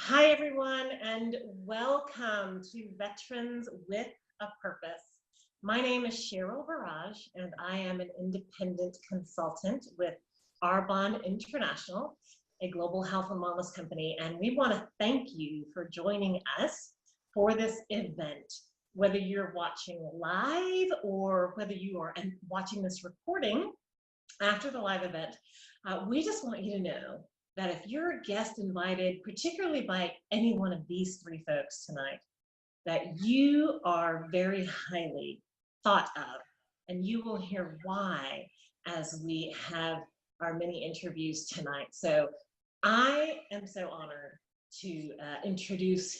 Hi, everyone, and welcome to Veterans with a Purpose. My name is Sheril Burrage, and I am an independent consultant with Arbonne International, a global health and wellness company, and we want to thank you for joining us for this event. Whether you're watching live or whether you are watching this recording after the live event, we just want you to know that if you're a guest invited, particularly by any one of these three folks tonight, that you are very highly thought of, and you will hear why as we have our many interviews tonight. So I am so honored to introduce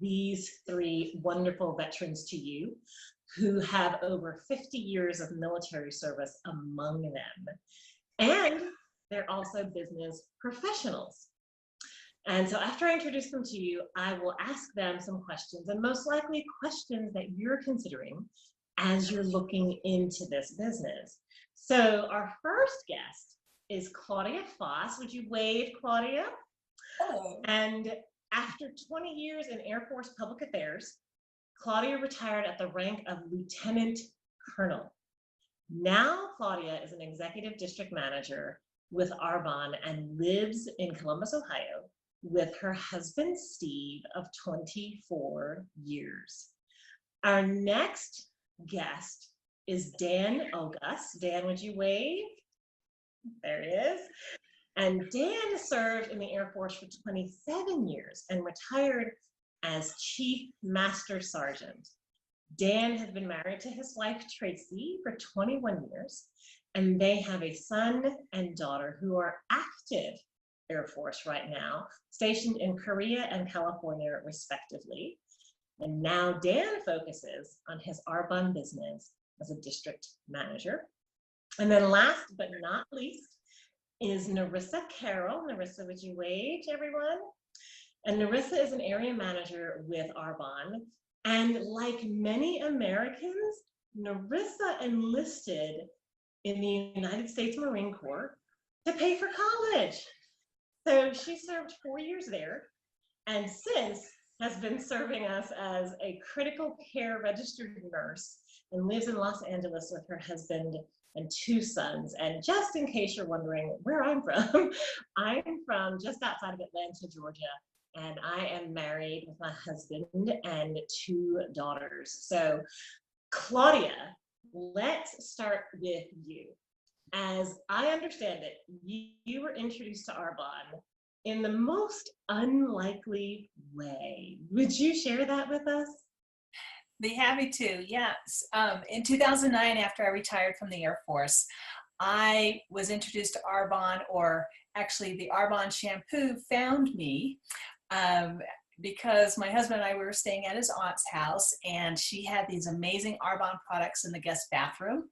these three wonderful veterans to you who have over 50 years of military service among them. And they're also business professionals. And so after I introduce them to you, I will ask them some questions, and most likely questions that you're considering as you're looking into this business. So our first guest is Claudia Foss. Would you wave, Claudia? Hello. And after 20 years in Air Force Public Affairs, Claudia retired at the rank of Lieutenant Colonel. Now Claudia is an executive district manager with Arbonne and lives in Columbus, Ohio, with her husband, Steve, of 24 years. Our next guest is Dan Ogus. Dan, would you wave? There he is. And Dan served in the Air Force for 27 years and retired as Chief Master Sergeant. Dan has been married to his wife, Tracy, for 21 years, and they have a son and daughter who are active Air Force right now, stationed in Korea and California, respectively. And now Dan focuses on his Arbonne business as a district manager. And then last but not least is Narissa Carroll. Narissa, would you wave to everyone? And Narissa is an area manager with Arbonne. And like many Americans, Narissa enlisted in the United States Marine Corps to pay for college. So she served 4 years there, and since has been serving us as a critical care registered nurse and lives in Los Angeles with her husband and 2 sons. And just in case you're wondering where I'm from, I'm from just outside of Atlanta, Georgia. And I am married with my husband and 2 daughters. So Claudia, let's start with you. As I understand it, you were introduced to Arbonne in the most unlikely way. Would you share that with us? Be happy to, yes. In 2009, after I retired from the Air Force, I was introduced to Arbonne, or actually the Arbonne shampoo found me because my husband and I were staying at his aunt's house, and she had these amazing Arbonne products in the guest bathroom.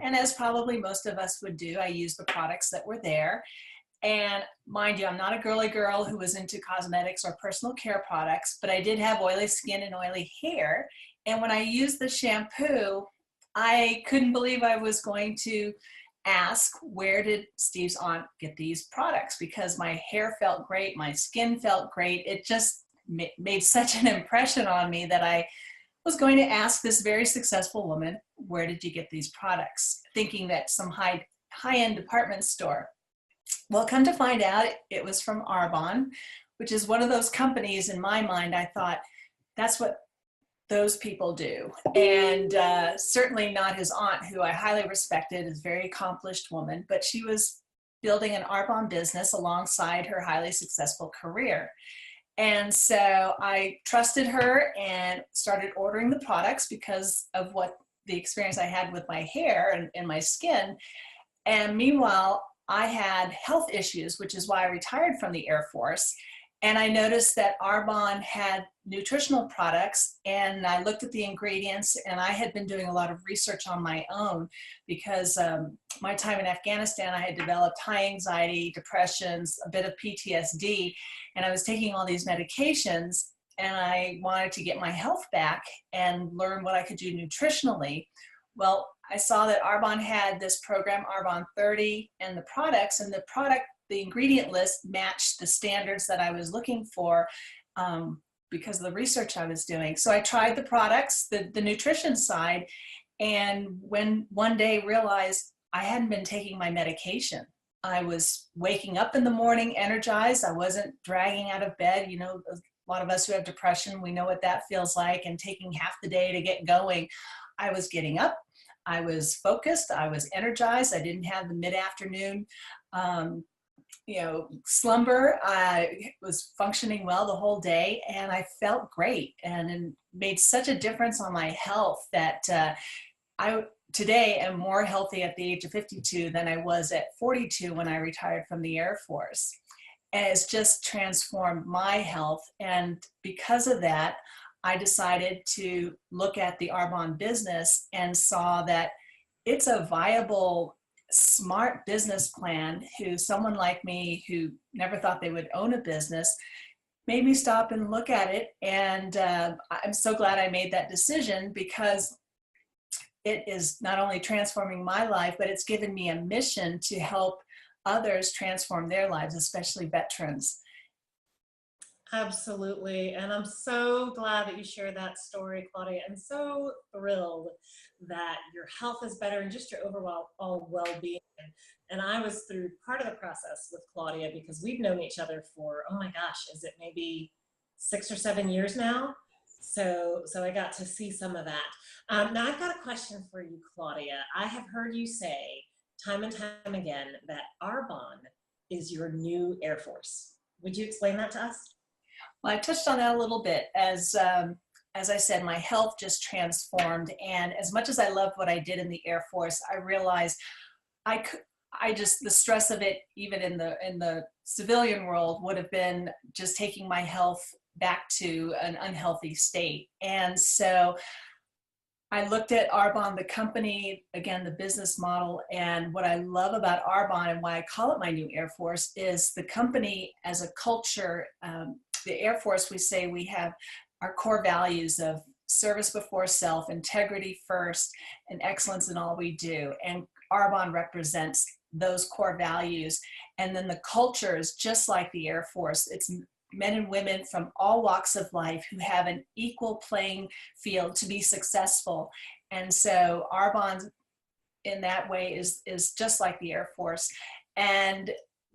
And as probably most of us would do, I used the products that were there. And mind you, I'm not a girly girl who was into cosmetics or personal care products, but I did have oily skin and oily hair. And when I used the shampoo, I couldn't believe I was going to ask, where did Steve's aunt get these products? Because my hair felt great, my skin felt great. It just made such an impression on me that I was going to ask this very successful woman, where did you get these products? Thinking that some high-end department store. Well, come to find out, it was from Arbonne, which is one of those companies in my mind. I thought, that's what those people do. And certainly not his aunt, who I highly respected, is a very accomplished woman, but she was building an Arbonne business alongside her highly successful career. And so I trusted her and started ordering the products because of what the experience I had with my hair and my skin. And meanwhile, I had health issues, which is why I retired from the Air Force. And I noticed that Arbonne had nutritional products, and I looked at the ingredients, and I had been doing a lot of research on my own because my time in Afghanistan, I had developed high anxiety, depressions, a bit of PTSD, and I was taking all these medications, and I wanted to get my health back and learn what I could do nutritionally. Well, I saw that Arbonne had this program, Arbonne 30, and the products, and the ingredient list matched the standards that I was looking for. because of the research I was doing. So I tried the products, the nutrition side, and when one day realized I hadn't been taking my medication. I was waking up in the morning energized. I wasn't dragging out of bed. You know, a lot of us who have depression, we know what that feels like, and taking half the day to get going. I was getting up. I was focused. I was energized. I didn't have the mid-afternoon, slumber. I was functioning well the whole day, and I felt great, and it made such a difference on my health that I today am more healthy at the age of 52 than I was at 42 when I retired from the Air Force. And it's just transformed my health. And because of that, I decided to look at the Arbonne business and saw that it's a viable, smart business plan who someone like me who never thought they would own a business made me stop and look at it. And I'm so glad I made that decision, because it is not only transforming my life, but it's given me a mission to help others transform their lives, especially veterans. Absolutely. And I'm so glad that you shared that story, Claudia, and so thrilled that your health is better and just your overall well-being. And I was through part of the process with Claudia because we've known each other for, oh my gosh, is it maybe 6 or 7 years now? So I got to see some of that. Now I've got a question for you, Claudia. I have heard you say time and time again that Arbonne is your new Air Force. Would you explain that to us? Well, I touched on that a little bit. As I said, my health just transformed, and as much as I loved what I did in the Air Force, I realized the stress of it, even in the civilian world, would have been just taking my health back to an unhealthy state. And so I looked at Arbonne, the company, again, the business model, and what I love about Arbonne and why I call it my new Air Force is the company as a culture. The Air Force, we say we have our core values of service before self, integrity first, and excellence in all we do. And Arbonne represents those core values. And then the culture is just like the Air Force. It's men and women from all walks of life who have an equal playing field to be successful. And so Arbonne in that way is just like the Air Force. And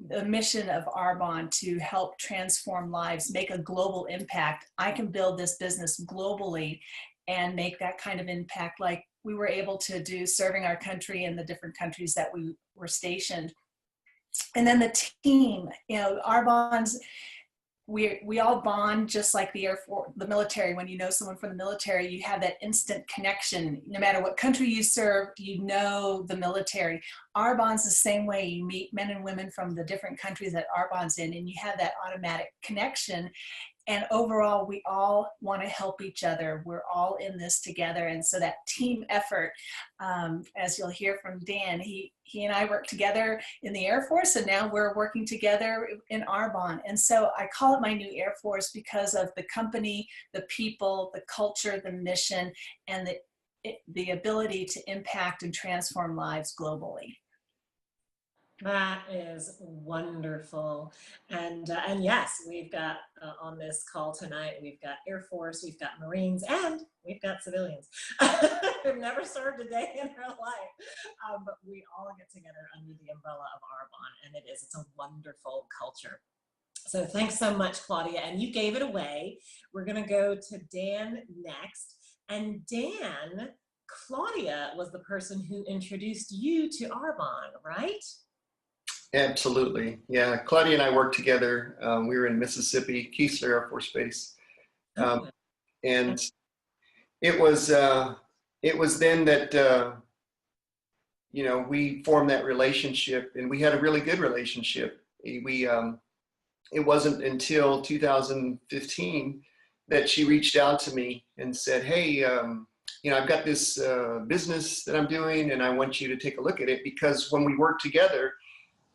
the mission of Arbonne to help transform lives, make a global impact. I can build this business globally and make that kind of impact like we were able to do serving our country in the different countries that we were stationed. And then the team, Arbonne's, we all bond just like the Air Force, the military. When you know someone from the military, you have that instant connection. No matter what country you serve, you know the military. Arbonne's the same way. You meet men and women from the different countries that Arbonne's in, and you have that automatic connection. And overall, we all want to help each other. We're all in this together. And so that team effort, as you'll hear from Dan, he and I worked together in the Air Force, and now we're working together in Arbonne. And so I call it my new Air Force because of the company, the people, the culture, the mission, and the ability to impact and transform lives globally. That is wonderful. And yes, we've got on this call tonight, we've got Air Force, we've got Marines, and we've got civilians who've never served a day in their life. But we all get together under the umbrella of Arbonne, and it's a wonderful culture. So thanks so much, Claudia. And you gave it away. We're going to go to Dan next. And Dan, Claudia was the person who introduced you to Arbonne, right? Absolutely. Yeah. Claudia and I worked together. We were in Mississippi, Keesler Air Force Base. And it was then that, we formed that relationship, and we had a really good relationship. It wasn't until 2015 that she reached out to me and said, hey, I've got this business that I'm doing, and I want you to take a look at it, because when we worked together,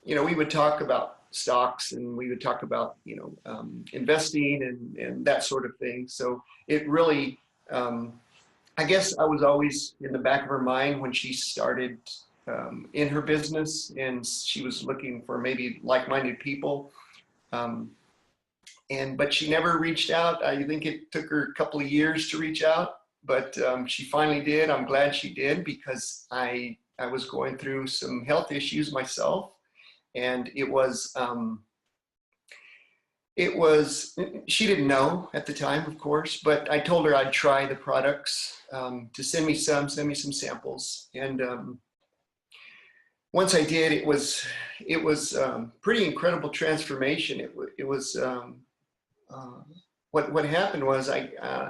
we would talk about stocks, and we would talk about, investing and that sort of thing. So it really, I guess I was always in the back of her mind when she started in her business, and she was looking for maybe like-minded people. but she never reached out. I think it took her a couple of years to reach out, but she finally did. I'm glad she did, because I was going through some health issues myself, and it was she didn't know at the time, of course, but I told her I'd try the products, to send me some samples, and once I did, it was pretty incredible transformation. It was what happened was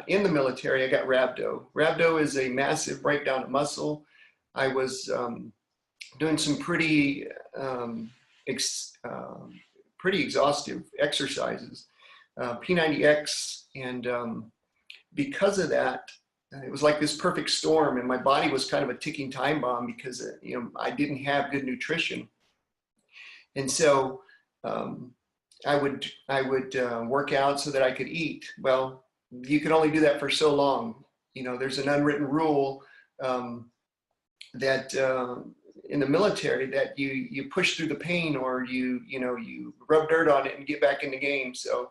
in the military I got rhabdo. Rhabdo is a massive breakdown of muscle. I was doing some pretty exhaustive exercises, P90X, and because of that, it was like this perfect storm, and my body was kind of a ticking time bomb, because I didn't have good nutrition, and so I would work out so that I could eat. Well, you can only do that for so long. There's an unwritten rule that in the military, that you push through the pain, or you rub dirt on it and get back in the game. So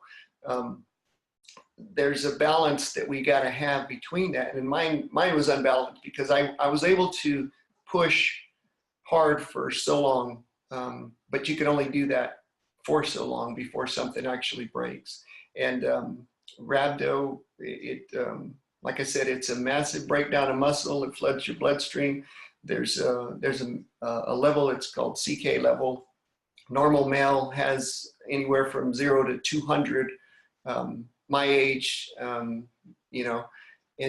there's a balance that we got to have between that. And mine was unbalanced, because I was able to push hard for so long, but you can only do that for so long before something actually breaks. And rhabdo, like I said, it's a massive breakdown of muscle. It floods your bloodstream. There's a level, it's called CK level. Normal male has anywhere from 0 to 200. My age, and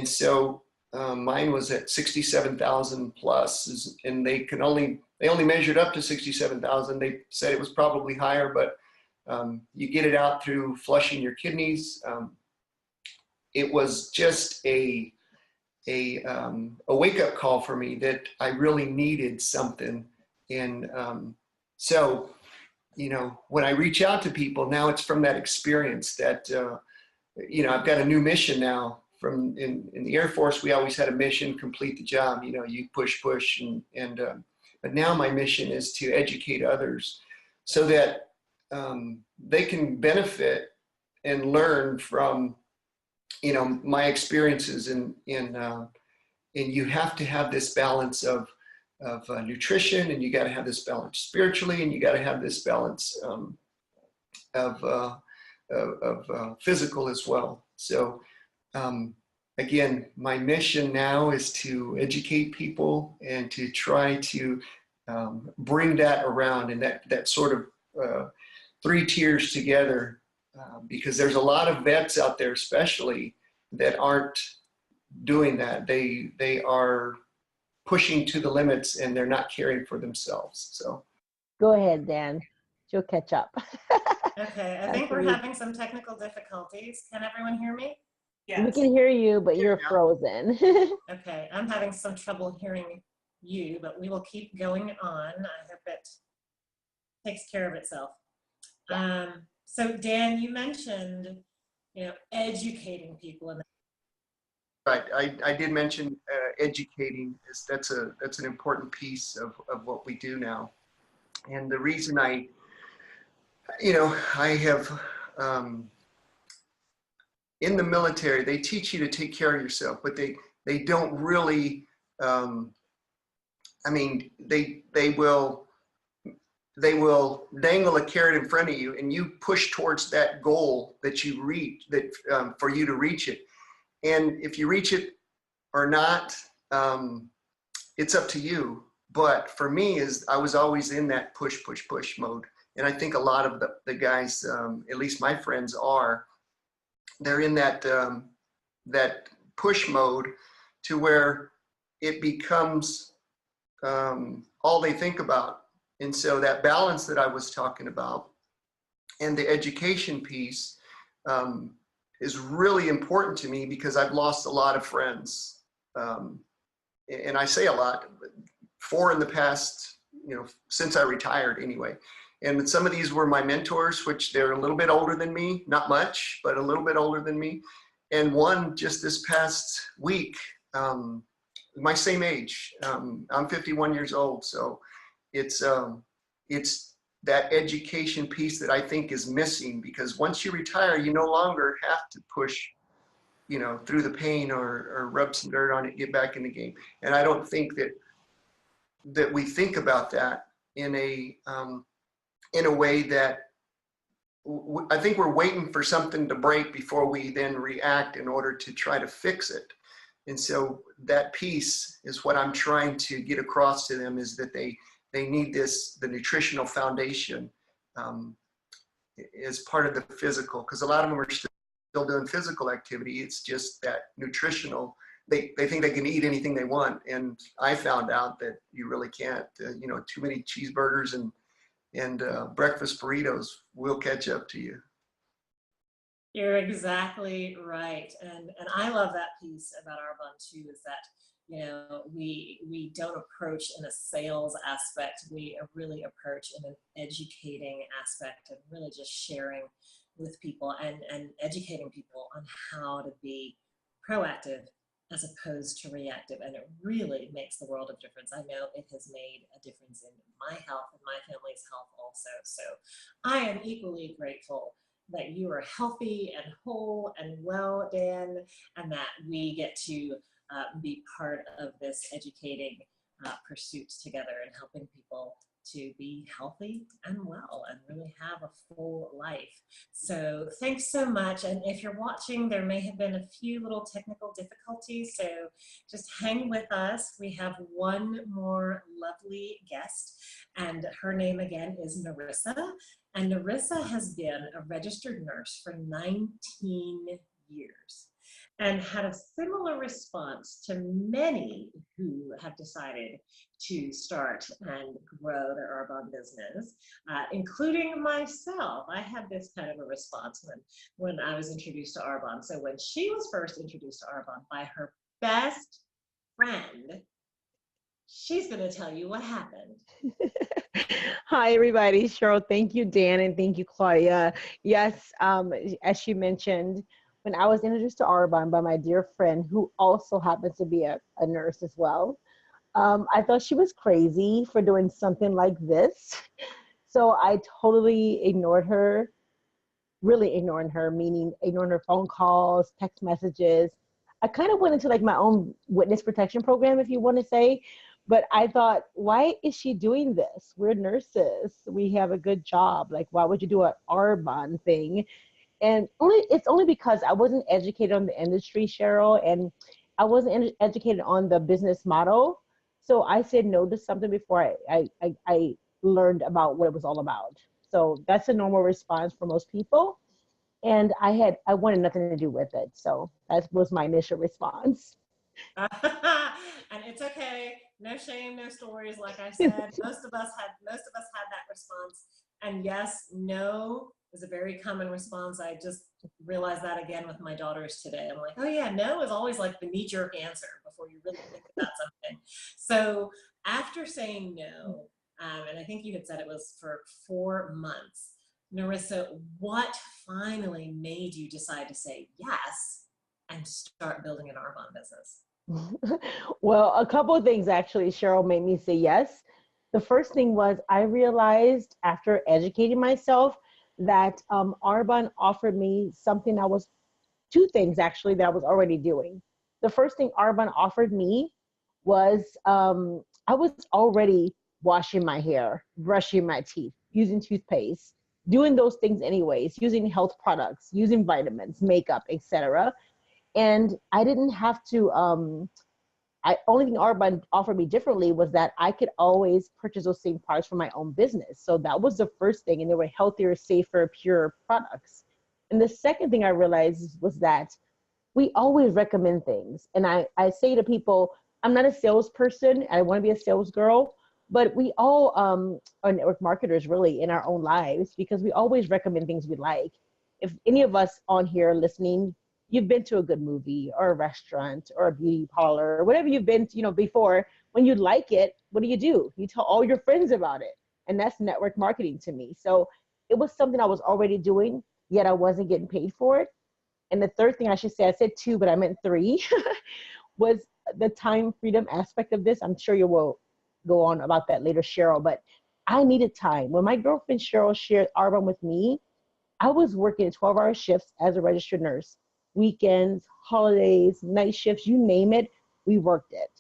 so mine was at 67,000 plus, and they only measured up to 67,000. They said it was probably higher, but you get it out through flushing your kidneys. It was just a wake-up call for me that I really needed something. And so when I reach out to people now, it's from that experience that I've got a new mission now. From in the Air Force, we always had a mission: complete the job. You push, and but now my mission is to educate others, so that they can benefit and learn from my experiences. And you have to have this balance of nutrition, and you got to have this balance spiritually, and you got to have this balance of physical as well. So again, my mission now is to educate people and to try to bring that around, and that sort of 3 tiers together, because there's a lot of vets out there, especially, that aren't doing that. They are pushing to the limits, and they're not caring for themselves. So go ahead, Dan. She'll catch up. Okay, I think we're having some technical difficulties. Can everyone hear me? Yes. We can hear you, but you're frozen. Okay, I'm having some trouble hearing you, but we will keep going on. I hope it takes care of itself. So Dan, you mentioned, educating people. Right, I did mention educating. That's an important piece of what we do now. And the reason I have, in the military, they teach you to take care of yourself, but they don't really, they will dangle a carrot in front of you, and you push towards that goal that you reach, for you to reach it. And if you reach it or not, it's up to you. But for me, I was always in that push mode. And I think a lot of the guys, at least my friends, they're in that push mode, to where it becomes all they think about. And so that balance that I was talking about, and the education piece, is really important to me, because I've lost a lot of friends. And I say a lot, 4 in the past, since I retired anyway. And some of these were my mentors, which they're a little bit older than me, not much, but a little bit older than me. And one just this past week, my same age. I'm 51 years old. So it's that education piece that I think is missing, because once you retire, you no longer have to push, through the pain or rub some dirt on it, get back in the game. And I don't think that we think about that in a way that I think we're waiting for something to break before we then react in order to try to fix it. And so that piece is what I'm trying to get across to them, is that they need the nutritional foundation as part of the physical, because a lot of them are still doing physical activity. It's just that nutritional, they think they can eat anything they want. And I found out that you really can't. Too many cheeseburgers and breakfast burritos will catch up to you. You're exactly right. And I love that piece about Arbonne too, is that, we don't approach in a sales aspect. We really approach in an educating aspect of really just sharing with people and educating people on how to be proactive as opposed to reactive. And it really makes the world of difference. I know it has made a difference in my health and my family's health also. So I am equally grateful that you are healthy and whole and well, Dan, and that we get to be part of this educating pursuit together and helping people to be healthy and well and really have a full life. So thanks so much. And if you're watching, there may have been a few little technical difficulties, so just hang with us. We have one more lovely guest, and her name again is Narissa. And Narissa has been a registered nurse for 19 years and had a similar response to many who have decided to start and grow their Arbonne business, including myself. I had this kind of a response when I was introduced to Arbonne. So when she was first introduced to Arbonne by her best friend, she's going to tell you what happened. Hi, everybody. Cheryl, thank you, Dan, and thank you, Claudia. Yes, as she mentioned, when I was introduced to Arbonne by my dear friend, who also happens to be a nurse as well, I thought she was crazy for doing something like this. So I totally ignored her, really ignoring her, meaning ignoring her phone calls, text messages. I kind of went into like my own witness protection program, if you want to say. But I thought, why is she doing this? We're nurses. We have a good job. Like, why would you do an Arbonne thing? And it's only because I wasn't educated on the industry, Cheryl, and I wasn't educated on the business model. So I said no to something before I learned about what it was all about. So that's a normal response for most people. And I wanted nothing to do with it. So that was my initial response. And it's okay. No shame, no stories. Like I said, most of us had that response. And yes, no is a very common response. I just realized that again with my daughters today. I'm like, oh yeah, no is always like the knee-jerk answer before you really think about something. So after saying no, and I think you had said it was for 4 months, Narissa, what finally made you decide to say yes and start building an Arbonne business? Well, a couple of things actually, Cheryl, made me say yes. The first thing was I realized after educating myself that Arbonne offered me something two things actually that I was already doing. The first thing Arbonne offered me was I was already washing my hair, brushing my teeth, using toothpaste, doing those things anyways, using health products, using vitamins, makeup, etc. And I didn't have to, only thing Arbonne offered me differently was that I could always purchase those same products for my own business. So that was the first thing. And they were healthier, safer, pure products. And the second thing I realized was that we always recommend things. And I say to people, I'm not a salesperson. I want to be a sales girl. But we all are network marketers really in our own lives because we always recommend things we like. If any of us on here listening, you've been to a good movie or a restaurant or a beauty parlor or whatever you've been to, before, when you like it, what do? You tell all your friends about it. And that's network marketing to me. So it was something I was already doing, yet I wasn't getting paid for it. And the third thing I should say, I said 2, but I meant 3, was the time freedom aspect of this. I'm sure you will go on about that later, Cheryl, but I needed time. When my girlfriend Sheril shared Arbonne with me, I was working 12-hour shifts as a registered nurse, weekends, holidays, night shifts, you name it, we worked it.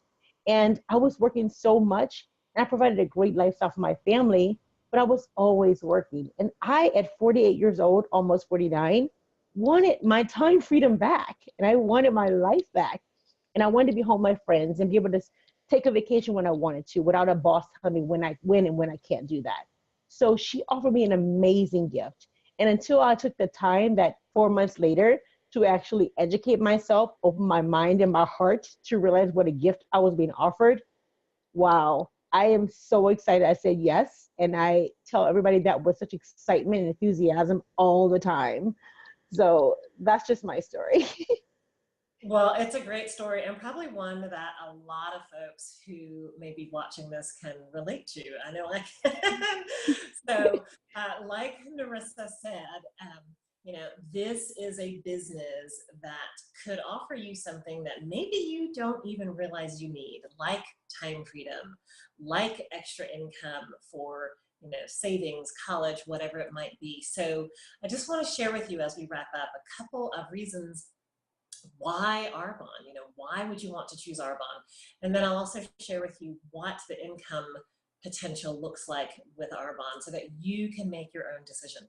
And I was working so much, and I provided a great lifestyle for my family, but I was always working. And I, at 48 years old, almost 49, wanted my time freedom back, and I wanted my life back. And I wanted to be home with my friends and be able to take a vacation when I wanted to without a boss telling me when and when I can't do that. So she offered me an amazing gift. And until I took the time that 4 months later to actually educate myself, open my mind and my heart to realize what a gift I was being offered, wow, I am so excited. I said yes. And I tell everybody that with such excitement and enthusiasm all the time. So that's just my story. Well, it's a great story, and probably one that a lot of folks who may be watching this can relate to. I know I can. So, like Narissa said, this is a business that could offer you something that maybe you don't even realize you need, like time freedom, like extra income for savings, college, whatever it might be. So I just want to share with you as we wrap up a couple of reasons why Arbonne. Why would you want to choose Arbonne? And then I'll also share with you what the income potential looks like with Arbonne so that you can make your own decision.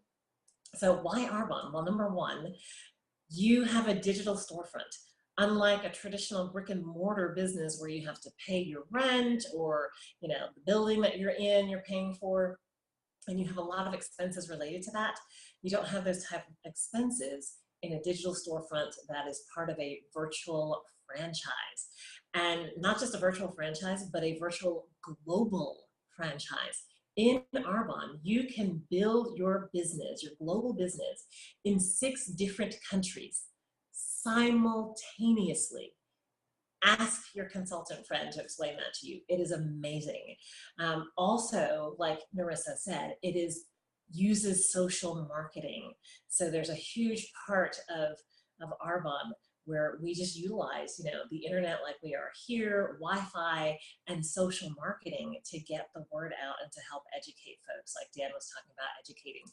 So why Arbonne? Well, number one, you have a digital storefront. Unlike a traditional brick and mortar business where you have to pay your rent or the building that you're paying for, and you have a lot of expenses related to that, you don't have those type of expenses in a digital storefront that is part of a virtual franchise. And not just a virtual franchise, but a virtual global franchise. In Arbonne, you can build your business, your global business, in 6 different countries simultaneously. Ask your consultant friend to explain that to you. It is amazing. Also, like Narissa said, uses social marketing. So there's a huge part of Arbonne where we just utilize, the internet like we are here, Wi-Fi, and social marketing to get the word out and to help educate folks, like Dan was talking about educating.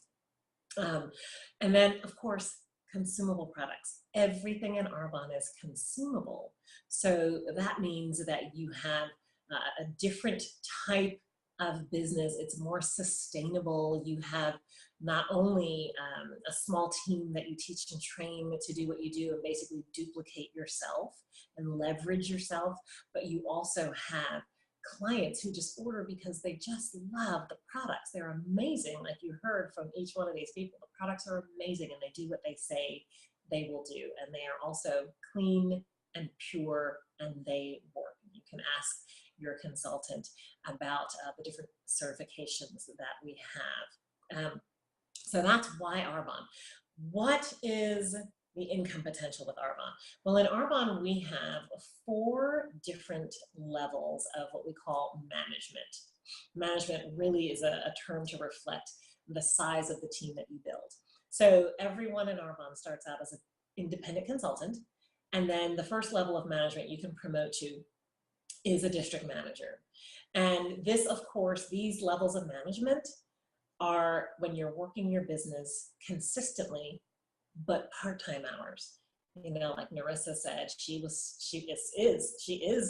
And then, of course, consumable products. Everything in Arbonne is consumable. So that means that you have a different type of business. It's more sustainable. You have not only a small team that you teach and train to do what you do and basically duplicate yourself and leverage yourself, but you also have clients who just order because they just love the products. They're amazing. Like you heard from each one of these people, the products are amazing and they do what they say they will do. And they are also clean and pure and they work. You can ask your consultant about the different certifications that we have. So that's why Arbonne. What is the income potential with Arbonne? Well, in Arbonne, we have 4 different levels of what we call management. Management really is a term to reflect the size of the team that you build. So everyone in Arbonne starts out as an independent consultant, and then the first level of management you can promote to is a district manager. And this, of course, these levels of management are when you're working your business consistently, but part-time hours. Like Narissa said, she is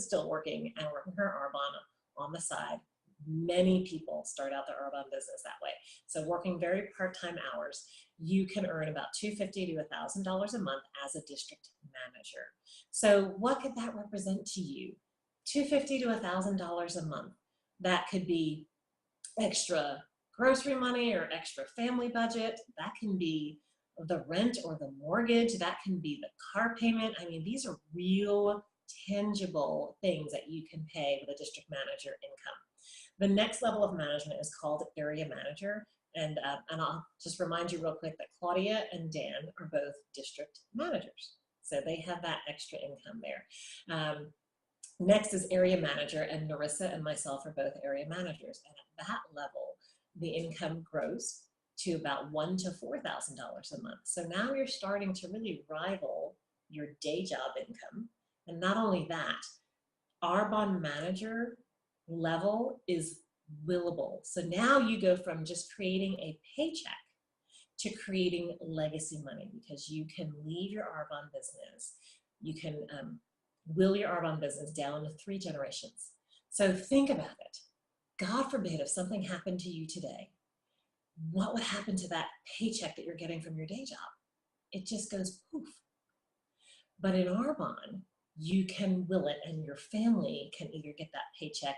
still working and working her Arbonne on the side. Many people start out their Arbonne business that way. So working very part-time hours, you can earn about $250 to $1,000 a month as a district manager. So what could that represent to you? $250 to $1,000 a month. That could be extra grocery money or extra family budget. That can be the rent or the mortgage. That can be the car payment. I mean, these are real tangible things that you can pay with a district manager income. The next level of management is called area manager. And I'll just remind you real quick that Claudia and Dan are both district managers. So they have that extra income there. Next is area manager, and Narissa and myself are both area managers. And at that level, the income grows to about $1,000 to $4,000 a month. So now you're starting to really rival your day job income. And not only that, Arbonne manager level is willable. So now you go from just creating a paycheck to creating legacy money, because you can leave your Arbonne business. You can will your Arbonne business down to 3 generations. So think about it. God forbid if something happened to you today, what would happen to that paycheck that you're getting from your day job? It just goes poof. But in Arbonne, you can will it, and your family can either get that paycheck,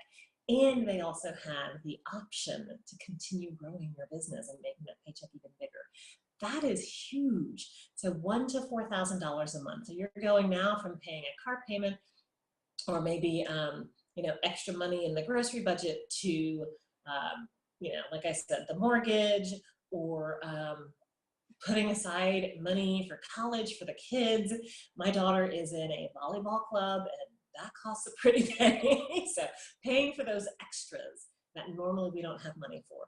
and they also have the option to continue growing your business and making that paycheck even bigger. That is huge. So $1,000 to $4,000 a month. So you're going now from paying a car payment, or maybe extra money in the grocery budget, to like I said, the mortgage, or putting aside money for college for the kids. My daughter is in a volleyball club, and that costs a pretty penny. So paying for those extras that normally we don't have money for.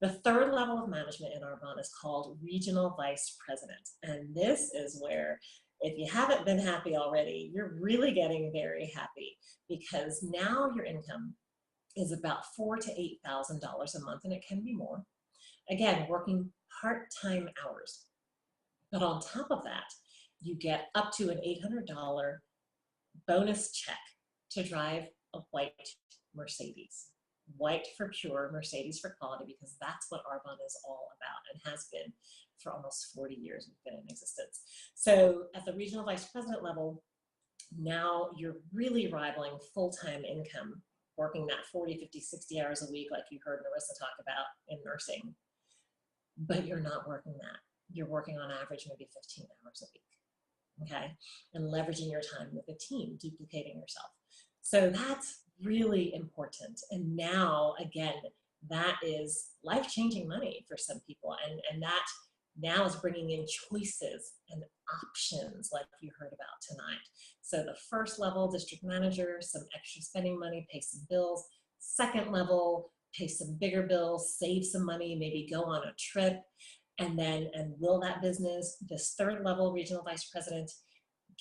The 3rd level of management in Arbonne is called Regional Vice President. And this is where, if you haven't been happy already, you're really getting very happy, because now your income is about $4,000 to $8,000 a month, and it can be more. Again, working part-time hours. But on top of that, you get up to an $800 bonus check to drive a white Mercedes. White for pure, Mercedes for quality, because that's what Arbonne is all about, and has been for almost 40 years we've been in existence. So at the regional vice president level, now you're really rivaling full-time income, working that 40, 50, 60 hours a week, like you heard Marissa talk about in nursing. But you're not working that. You're working on average maybe 15 hours a week, okay? And leveraging your time with a team, duplicating yourself. So that's really important. And now, again, that is life-changing money for some people. And that now is bringing in choices and options like you heard about tonight. So the 1st level, district manager, some extra spending money, pay some bills. 2nd level, pay some bigger bills, save some money, maybe go on a trip, and will that business. This 3rd level, regional vice president,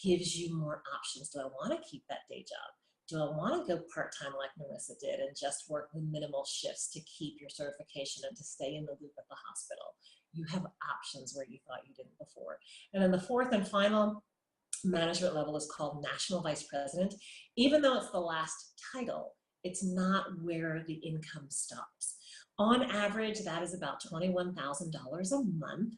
gives you more options. Do I want to keep that day job? Do I want to go part-time like Marissa did and just work the minimal shifts to keep your certification and to stay in the loop at the hospital? You have options where you thought you didn't before. And then the 4th and final management level is called national vice president. Even though it's the last title, it's not where the income stops. On average, that is about $21,000 a month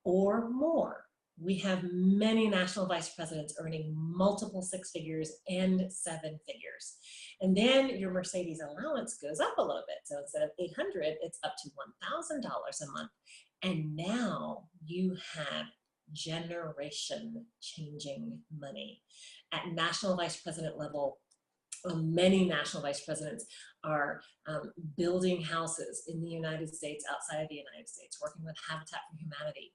or more. We have many national vice presidents earning multiple 6 figures and 7 figures. And then your Mercedes allowance goes up a little bit. So instead of $800, it's up to $1,000 a month. And now you have generation changing money. At national vice president level, many national vice presidents are building houses in the United States, outside of the United States, working with Habitat for Humanity,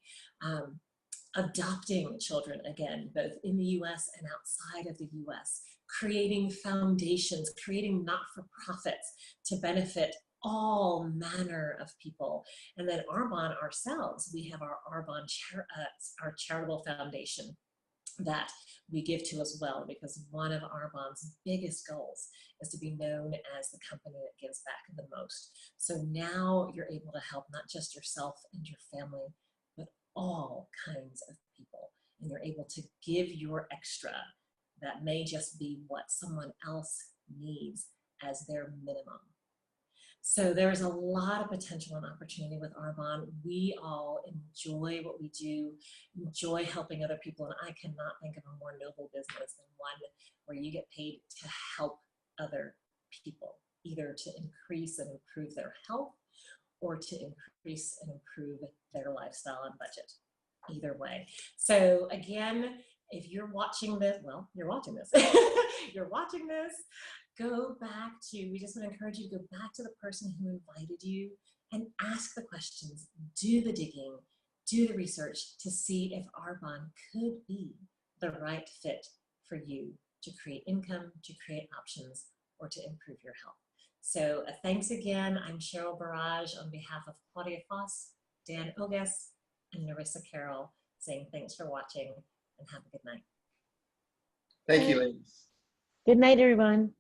adopting children, again, both in the US and outside of the US, creating foundations, creating not-for-profits to benefit all manner of people. And then Arbonne ourselves, we have our Arbonne our charitable foundation that we give to as well, because one of Arbonne's biggest goals is to be known as the company that gives back the most. So now you're able to help not just yourself and your family, but all kinds of people. And you're able to give your extra that may just be what someone else needs as their minimum. So there's a lot of potential and opportunity with Arbonne. We all enjoy what we do, enjoy helping other people, and I cannot think of a more noble business than one where you get paid to help other people, either to increase and improve their health or to increase and improve their lifestyle and budget, either way. So again, if you're watching this, well, you're watching this, you're watching this, go back to, we just want to encourage you to go back to the person who invited you and ask the questions, do the digging, do the research to see if Arbonne could be the right fit for you to create income, to create options, or to improve your health. So thanks again. I'm Sheril Burrage on behalf of Claudia Foss, Dan Ogas, and Narissa Carroll, saying thanks for watching and have a good night. Thank you, ladies. Good night, everyone.